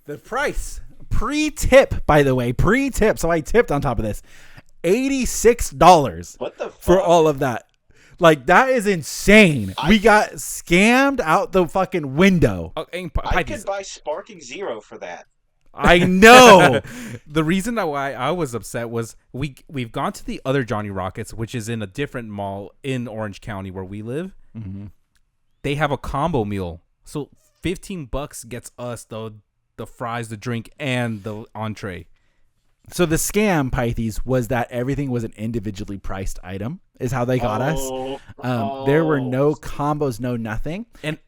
the price, pre-tip, by the way, so I tipped on top of this, $86
What the fuck?
for all of that. Like, that is insane. We got scammed out the fucking window.
Oh,
I could buy Sparking Zero for that.
I know.
The reason why I was upset was we've gone to the other Johnny Rockets, which is in a different mall in Orange County where we live.
Mm-hmm.
They have a combo meal, so $15 gets us the fries, the drink, and the entree.
So the scam, Pythes, was that everything was an individually priced item, is how they got us. There were no combos, no nothing.
And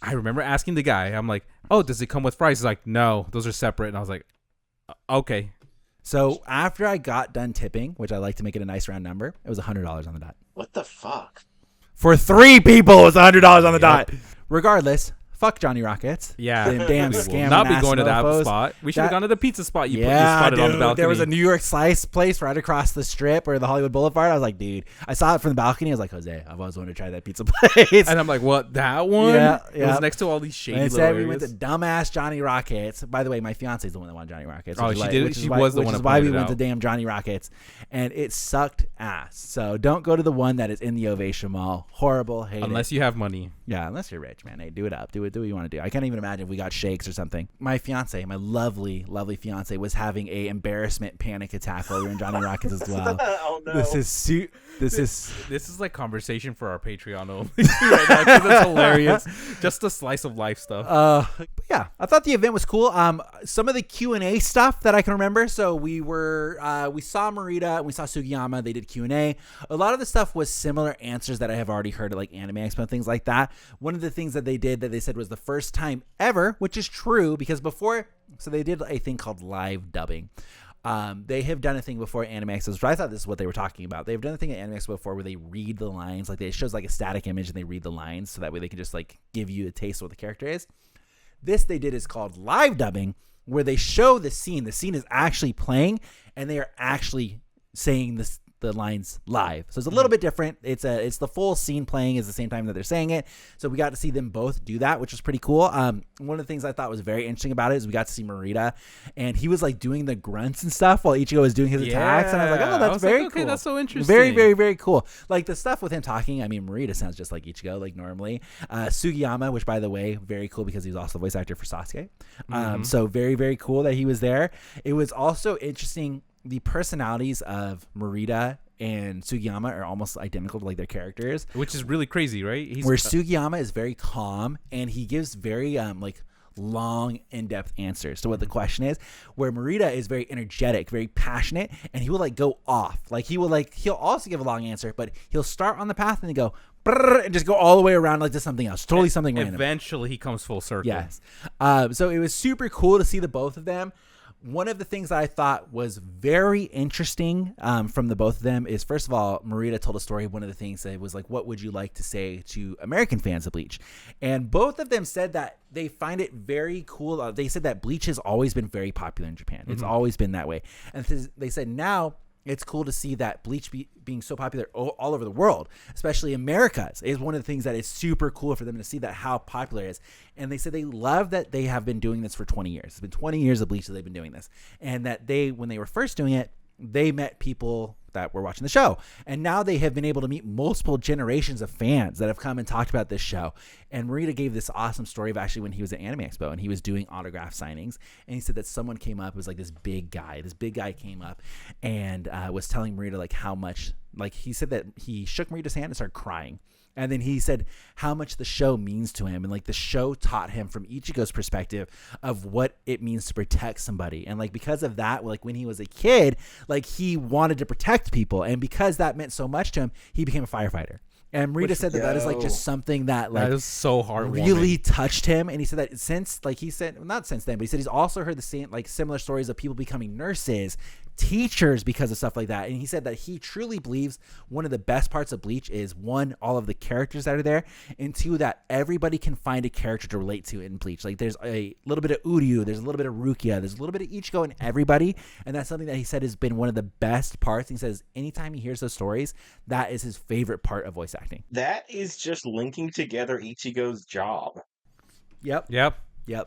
I remember asking the guy, I'm like, oh, does it come with fries? He's like, no, those are separate. And I was like, okay.
So after I got done tipping, which I like to make it a nice round number, it was $100 on the dot.
What the fuck?
For 3 people, it was $100 on the dot. Regardless, fuck Johnny Rockets.
Yeah.
Them damn
We will
scam
not be
ass
going to that
mofos.
spot. We should have gone to the pizza spot you
Yeah,
spotted
dude,
on the balcony.
there was a New York slice place right across the strip or the Hollywood Boulevard. I was like, dude, I saw it from the balcony. I was like, Jose, I've always wanted to try that pizza place.
And I'm like, what, that one?
Yeah,
It was next to all these shady
And
little
instead, we
areas.
went to dumbass Johnny Rockets. By the way, my fiance is the one that wanted Johnny Rockets.
Oh,
which is
she
why-
did it?
which is
She
why-
was the
which
one
is
that
why we
pointed
went to
out.
damn Johnny Rockets, and it sucked ass. So don't go to the one that is in the Ovation Mall. Horrible, hate
Unless
it.
you have money.
Yeah, unless you're rich, man. Hey, do it up. Do what you want to do. I can't even imagine if we got shakes or something. My fiance, my lovely, lovely fiance, was having a embarrassment panic attack while we were in Johnny Rockets as well.
Oh, no.
This
This is like conversation for our Patreon only right now because it's hilarious. Just a slice of life stuff.
But yeah, I thought the event was cool. Some of the Q&A stuff that I can remember. So we saw Marita and we saw Sugiyama. They did Q&A. A lot of the stuff was similar answers that I have already heard at like Anime Expo and things like that. One of the things that they did that they said was the first time ever, which is true because before, so they did a thing called live dubbing. They have done a thing before Anime Expo, but I thought this is what they were talking about. They've done a thing at Anime Expo before where they read the lines, like it shows like a static image and they read the lines, so that way they can just like give you a taste of what the character is. This they did is called live dubbing, where they show the scene. The scene is actually playing, and they are actually saying the lines live. So it's a little bit different. It's the full scene playing at the same time that they're saying it. So we got to see them both do that, which was pretty cool. One of the things I thought was very interesting about it is we got to see Morita, and he was like doing the grunts and stuff while Ichigo was doing his attacks, and I was like, oh, that's very cool.
That's so interesting.
Very, very, very cool. Like the stuff with him talking. I mean, Morita sounds just like Ichigo, like normally. Sugiyama, which by the way, very cool because he was also the voice actor for Sasuke. So very, very cool that he was there. It was also interesting. The personalities of Morita and Sugiyama are almost identical to like their characters,
which is really crazy, right?
Where Sugiyama is very calm and he gives very like long, in-depth answers to what the question is, where Morita is very energetic, very passionate, and he will like go off. Like he'll also give a long answer, but he'll start on the path and then go and just go all the way around like to something else, totally something random.
Eventually he comes full circle.
Yes. So it was super cool to see the both of them. One of the things that I thought was very interesting from the both of them is, first of all, Morita told a story. One of the things that was like, what would you like to say to American fans of Bleach? And both of them said that they find it very cool. They said that Bleach has always been very popular in Japan. It's always been that way. And they said now it's cool to see that Bleach being so popular all over the world, especially Americas, is one of the things that is super cool for them to see that how popular it is. And they said they love that they have been doing this for 20 years. It's been 20 years of Bleach that they've been doing this. And that when they were first doing it, they met people that were watching the show. And now they have been able to meet multiple generations of fans that have come and talked about this show. And Morita gave this awesome story of actually when he was at Anime Expo and he was doing autograph signings. And he said that someone came up, it was like this big guy. This big guy came up and was telling Morita like how much, like he said that he shook Morita's hand and started crying. And then he said how much the show means to him. And like the show taught him from Ichigo's perspective of what it means to protect somebody. And like because of that, like when he was a kid, like he wanted to protect people. And because that meant so much to him, he became a firefighter. And Morita said that is like just something that like
that is so heartwarming.
Really touched him. And he said that since like he said, not since then, but he said he's also heard the same like similar stories of people becoming nurses, teachers because of stuff like that. And he said that he truly believes one of the best parts of Bleach is one, all of the characters that are there, and two, that everybody can find a character to relate to in Bleach. Like there's a little bit of Uryu, there's a little bit of Rukia, there's a little bit of Ichigo in everybody. And that's something that he said has been one of the best parts. He says anytime he hears those stories, that is his favorite part of voice acting.
That is just linking together Ichigo's job.
Yep.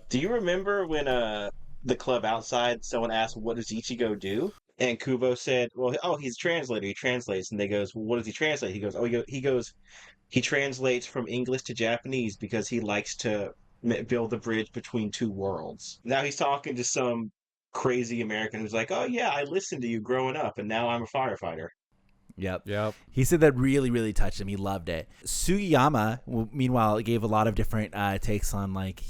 Do you remember when the club outside, someone asked, what does Ichigo do? And Kubo said, well, he's a translator. He translates. And they goes, well, what does he translate? He goes, he translates from English to Japanese because he likes to build the bridge between two worlds. Now he's talking to some crazy American who's like, oh, yeah, I listened to you growing up, and now I'm a firefighter.
Yep. He said that really, really touched him. He loved it. Sugiyama, meanwhile, gave a lot of different takes on like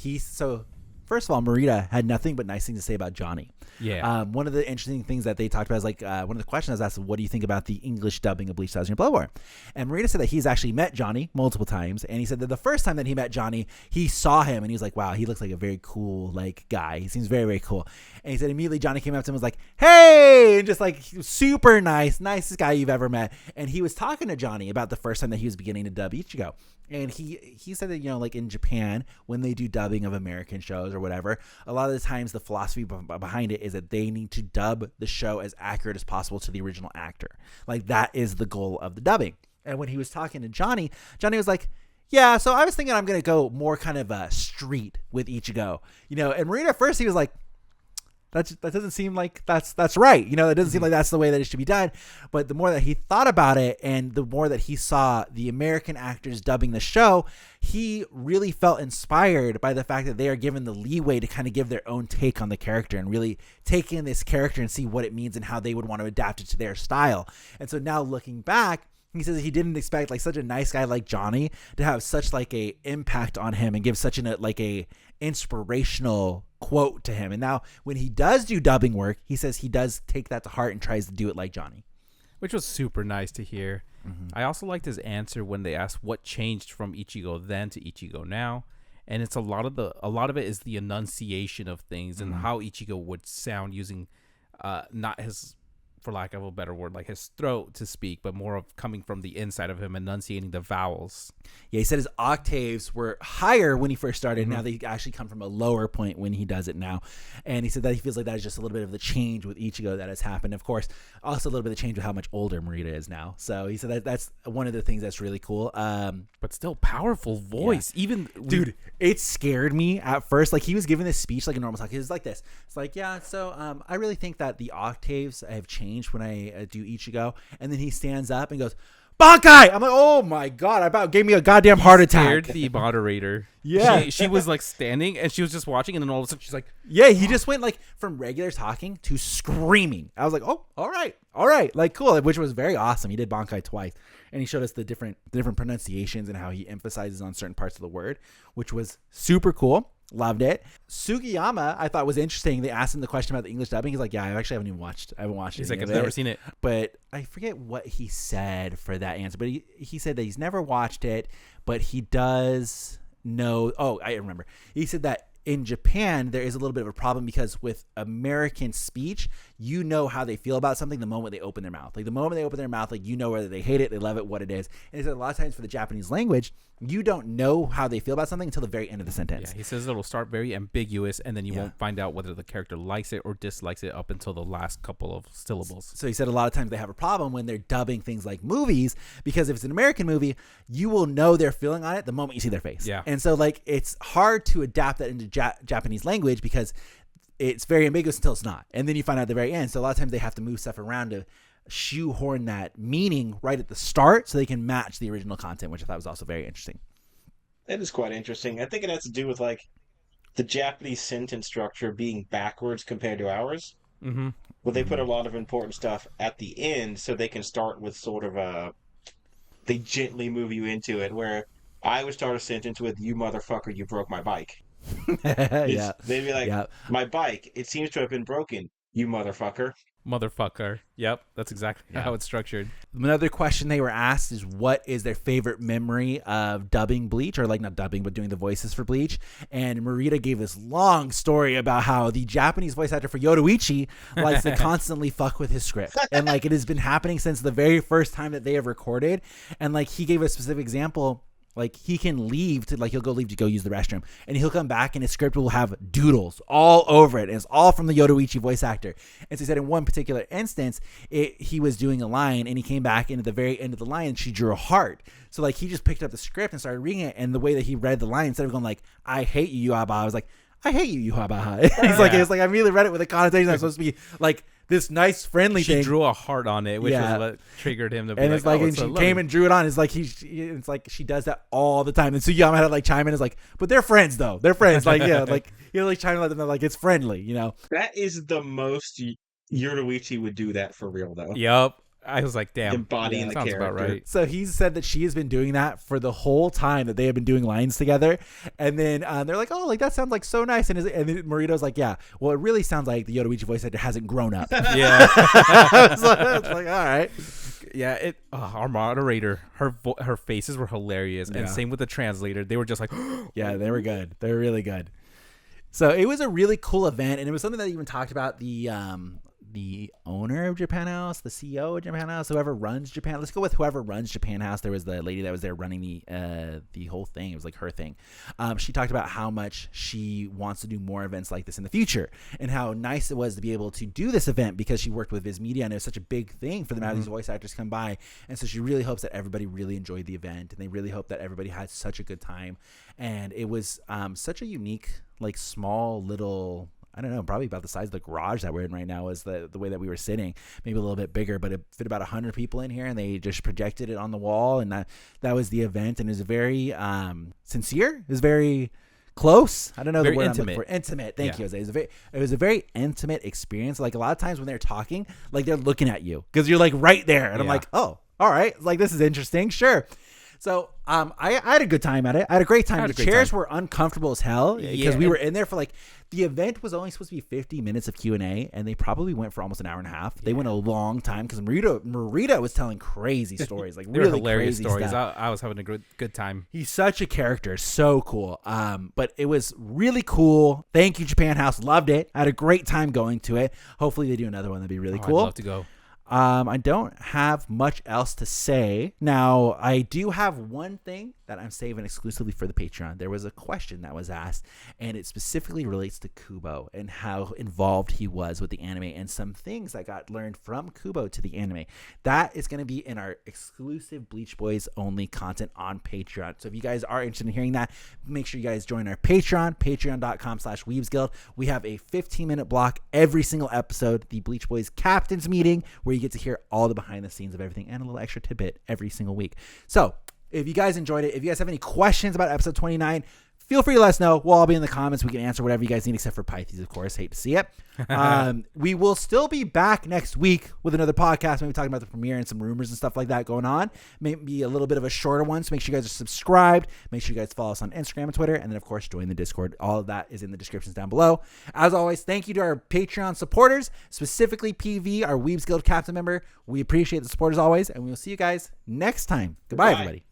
first of all, Morita had nothing but nice things to say about Johnny.
Yeah.
One of the interesting things that they talked about is like one of the questions I was asked, what do you think about the English dubbing of Bleach Thousand-Year Blood War? And Morita said that he's actually met Johnny multiple times, and he said that the first time that he met Johnny, he saw him and he was like, wow, he looks like a very cool like guy. He seems very, very cool. And he said immediately Johnny came up to him and was like, hey, and just like super nicest guy you've ever met. And he was talking to Johnny about the first time that he was beginning to dub Ichigo. And he said that, like in Japan, when they do dubbing of American shows or whatever, a lot of the times the philosophy behind it is that they need to dub the show as accurate as possible to the original actor. Like that is the goal of the dubbing. And when he was talking to Johnny was like, yeah, so I was thinking I'm going to go more kind of street with Ichigo, and Morita at first he was like, that doesn't seem like that's right. It doesn't seem like that's the way that it should be done. But the more that he thought about it and the more that he saw the American actors dubbing the show, he really felt inspired by the fact that they are given the leeway to kind of give their own take on the character and really take in this character and see what it means and how they would want to adapt it to their style. And so now looking back, he says he didn't expect like such a nice guy like Johnny to have such like a impact on him and give such a inspirational quote to him. And now when he does do dubbing work, he says he does take that to heart and tries to do it like Johnny,
which was super nice to hear. I also liked his answer when they asked what changed from Ichigo then to Ichigo now. And it's a lot of it is the enunciation of things and how Ichigo would sound using not his, for lack of a better word, like his throat to speak, but more of coming from the inside of him, enunciating the vowels.
Yeah, he said his octaves were higher when he first started. Now they actually come from a lower point when he does it now. And he said that he feels like that is just a little bit of the change with Ichigo that has happened. Of course, also a little bit of change with how much older Marita is now. So he said that that's one of the things that's really cool.
But still powerful voice. Yeah. Even
dude, it scared me at first. Like he was giving this speech like a normal talk. He was like this. It's like, yeah, so I really think that the octaves have changed when I do Ichigo. And then he stands up and goes, Bankai! I'm like, oh my god, about gave me a goddamn heart attack.
Scared the moderator.
Yeah.
She was like standing and she was just watching, and then all of a sudden she's like,
yeah, he just went like from regular talking to screaming. I was like, oh, all right, like cool, which was very awesome. He did Bankai twice, and he showed us the different pronunciations and how he emphasizes on certain parts of the word, which was super cool. Loved it. Sugiyama, I thought was interesting. They asked him the question about the English dubbing. He's like, yeah, I haven't watched
he's
any
like,
of
I've never seen it.
But I forget what he said for that answer. But he said that he's never watched it, but he does know. Oh, I remember. He said that in Japan, there is a little bit of a problem because with American speech, you know how they feel about something the moment they open their mouth. Like the moment they open their mouth, like you know whether they hate it, they love it, what it is. And he said a lot of times for the Japanese language, you don't know how they feel about something until the very end of the sentence.
Yeah, he says it'll start very ambiguous, and then you won't find out whether the character likes it or dislikes it up until the last couple of syllables.
So he said a lot of times they have a problem when they're dubbing things like movies, because if it's an American movie, you will know their feeling on it the moment you see their face.
Yeah.
And so like it's hard to adapt that into Japanese language because it's very ambiguous until it's not. And then you find out at the very end. So a lot of times they have to move stuff around to shoehorn that meaning right at the start so they can match the original content, which I thought was also very interesting.
That is quite interesting. I think it has to do with like the Japanese sentence structure being backwards compared to ours.
Mm-hmm.
Well, they put a lot of important stuff at the end so they can start with sort of they gently move you into it, where I would start a sentence with, you motherfucker, you broke my bike.
Yeah.
They'd be like, my bike, it seems to have been broken, you motherfucker.
Motherfucker. Yep, that's exactly how it's structured.
Another question they were asked is what is their favorite memory of dubbing Bleach, or like not dubbing, but doing the voices for Bleach. And Marita gave this long story about how the Japanese voice actor for Yoruichi likes to constantly fuck with his script. And like it has been happening since the very first time that they have recorded. And like he gave a specific example. Like he can leave to he'll go leave to go use the restroom, and he'll come back and his script will have doodles all over it. And it's all from the Yoruichi voice actor. And so he said in one particular instance, he was doing a line and he came back, and at the very end of the line, she drew a heart. So like he just picked up the script and started reading it, and the way that he read the line, instead of going like, I hate you, Yuhaba, I was like, I hate you, Yuhaba. He's like, it's like I really read it with a connotation that's supposed to be like this nice friendly thing.
She drew a heart on it, which was what triggered him to be
and
like,
it's like, and she came and drew it on. It's like it's like she does that all the time. And Sugiyama had to like chime in. It's like, but they're friends though. They're friends. Like like like chime in with them. Like it's friendly,
That is the most Yoruichi would do that for real though.
Yep. I was like, damn,
embodying the
sounds
character.
about right.
So he said that she has been doing that for the whole time that they have been doing lines together. And then they're like, oh, like that sounds like so nice. And then Marito's like, yeah, well, it really sounds like the Yoruichi voice actor hasn't grown up.
Yeah.
It's like, all right.
Yeah, our moderator, her faces were hilarious. And same with the translator. They were just like,
yeah, they were good. They were really good. So it was a really cool event. And it was something that even talked about the owner of Japan House, the CEO of Japan House, whoever runs Japan. Let's go with whoever runs Japan House. There was the lady that was there running the whole thing. It was like her thing. She talked about how much she wants to do more events like this in the future, and how nice it was to be able to do this event because she worked with Viz Media, and it was such a big thing for them to have these voice actors come by. And so she really hopes that everybody really enjoyed the event, and they really hope that everybody had such a good time. And it was such a unique, like small little, I don't know, probably about the size of the garage that we're in right now is the way that we were sitting, maybe a little bit bigger, but it fit about 100 people in here, and they just projected it on the wall, and that was the event. And it was very sincere. It was very close. I don't know
very
the word
intimate.
I'm looking for. Intimate. Thank you, Jose. It was a very intimate experience. Like a lot of times when they're talking, like they're looking at you because you're like right there, and I'm like, oh, all right, like this is interesting, sure. So I had a good time at it. I had a great time.
had
The
a great
chairs
time.
were uncomfortable as hell because
Yeah,
we were in there for like the event was only supposed to be 50 minutes of Q&A, and they probably went for almost an hour and a half. They went a long time because Marita was telling crazy stories, like
They were
really
hilarious
crazy
stories.
stuff.
I was having a good time.
He's such a character, so cool. But it was really cool. Thank you, Japan House. Loved it. I had a great time going to it. Hopefully they do another one. That'd be really cool.
I'd love to go.
I don't have much else to say. Now, I do have one thing that I'm saving exclusively for the Patreon. There was a question that was asked, and it specifically relates to Kubo and how involved he was with the anime and some things that got learned from Kubo to the anime. That is going to be in our exclusive Bleach Boys only content on Patreon. So if you guys are interested in hearing that, make sure you guys join our Patreon, patreon.com/weebsguild. We have a 15-minute block every single episode, the Bleach Boys Captain's Meeting, where you get to hear all the behind the scenes of everything and a little extra tidbit every single week. So if you guys enjoyed it, if you guys have any questions about episode 29, feel free to let us know. We'll all be in the comments. We can answer whatever you guys need, except for Pythes, of course. Hate to see it. We will still be back next week with another podcast, maybe talking about the premiere and some rumors and stuff like that going on. Maybe a little bit of a shorter one, so make sure you guys are subscribed. Make sure you guys follow us on Instagram and Twitter, and then, of course, join the Discord. All of that is in the descriptions down below. As always, thank you to our Patreon supporters, specifically PV, our Weebs Guild Captain member. We appreciate the support as always, and we will see you guys next time. Goodbye, everybody.